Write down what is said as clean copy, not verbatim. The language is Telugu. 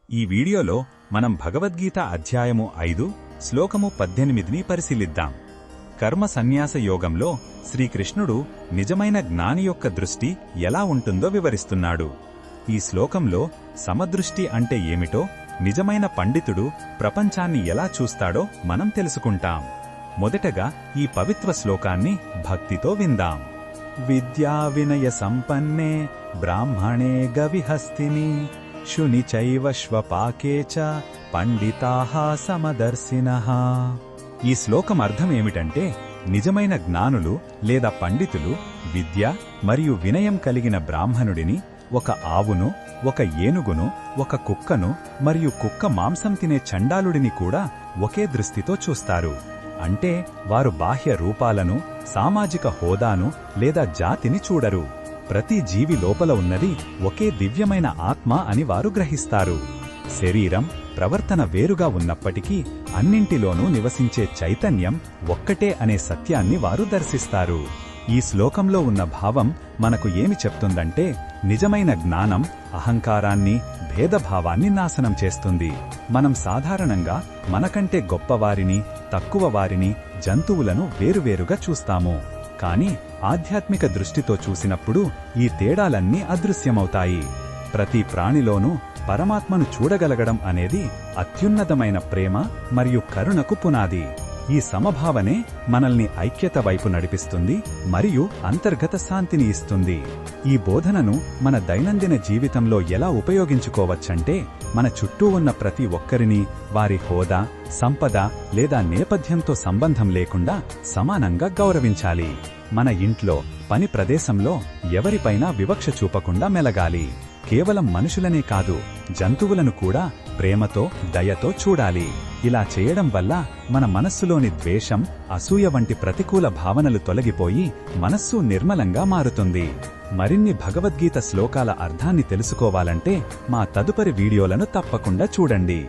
ఈ వీడియోలో మనం భగవద్గీత అధ్యాయము 5 శ్లోకము 18ని పరిశీలిద్దాం. కర్మ సన్యాస యోగంలో శ్రీకృష్ణుడు నిజమైన జ్ఞాని యొక్క దృష్టి ఎలా ఉంటుందో వివరిస్తున్నాడు. ఈ శ్లోకంలో సమదృష్టి అంటే ఏమిటో, నిజమైన పండితుడు ప్రపంచాన్ని ఎలా చూస్తాడో మనం తెలుసుకుంటాం. మొదటగా ఈ పవిత్ర శ్లోకాన్ని భక్తితో విందాం. విద్యా వినయ సంపన్నే బ్రాహ్మణే గవిహస్తిని శుని చైవ శ్వపాకే చ పండితాః సమదర్శినః. ఈ శ్లోకం అర్థమేమిటంటే, నిజమైన జ్ఞానులు లేదా పండితులు విద్య మరియు వినయం కలిగిన బ్రాహ్మణుడిని, ఒక ఆవును, ఒక ఏనుగును, ఒక కుక్కను మరియు కుక్క మాంసం తినే చండాలుడిని కూడా ఒకే దృష్టితో చూస్తారు. అంటే వారు బాహ్య రూపాలను, సామాజిక హోదాను లేదా జాతిని చూడరు. ప్రతి జీవి లోపల ఉన్నది ఒకే దివ్యమైన ఆత్మ అని వారు గ్రహిస్తారు. శరీరం, ప్రవర్తన వేరుగా ఉన్నప్పటికీ అన్నింటిలోనూ నివసించే చైతన్యం ఒక్కటే అనే సత్యాన్ని వారు దర్శిస్తారు. ఈ శ్లోకంలో ఉన్న భావం మనకు ఏమి చెప్తుందంటే, నిజమైన జ్ఞానం అహంకారాన్ని, భేదభావాన్ని నాశనం చేస్తుంది. మనం సాధారణంగా మనకంటే గొప్పవారిని, తక్కువ వారిని, జంతువులను వేరువేరుగా చూస్తాము. కాని ఆధ్యాత్మిక దృష్టితో చూసినప్పుడు ఈ తేడాలన్నీ అదృశ్యమవుతాయి. ప్రతి ప్రాణిలోనూ పరమాత్మను చూడగలగడం అనేది అత్యున్నతమైన ప్రేమ మరియు కరుణకు పునాది. ఈ సమభావనే మనల్ని ఐక్యత వైపు నడిపిస్తుంది మరియు అంతర్గత శాంతిని ఇస్తుంది. ఈ బోధనను మన దైనందిన జీవితంలో ఎలా ఉపయోగించుకోవచ్చంటే, మన చుట్టూ ఉన్న ప్రతి ఒక్కరిని వారి హోదా, సంపద లేదా నేపథ్యంతో సంబంధం లేకుండా సమానంగా గౌరవించాలి. మన ఇంట్లో, పని ప్రదేశంలో ఎవరిపైనా వివక్ష చూపకుండా మెలగాలి. కేవలం మనుషులనే కాదు, జంతువులను కూడా ప్రేమతో, దయతో చూడాలి. ఇలా చేయడం వల్ల మన మనస్సులోని ద్వేషం, అసూయ వంటి ప్రతికూల భావనలు తొలగిపోయి మనస్సు నిర్మలంగా మారుతుంది. మరిన్ని భగవద్గీత శ్లోకాల అర్థాన్ని తెలుసుకోవాలంటే మా తదుపరి వీడియోలను తప్పకుండా చూడండి.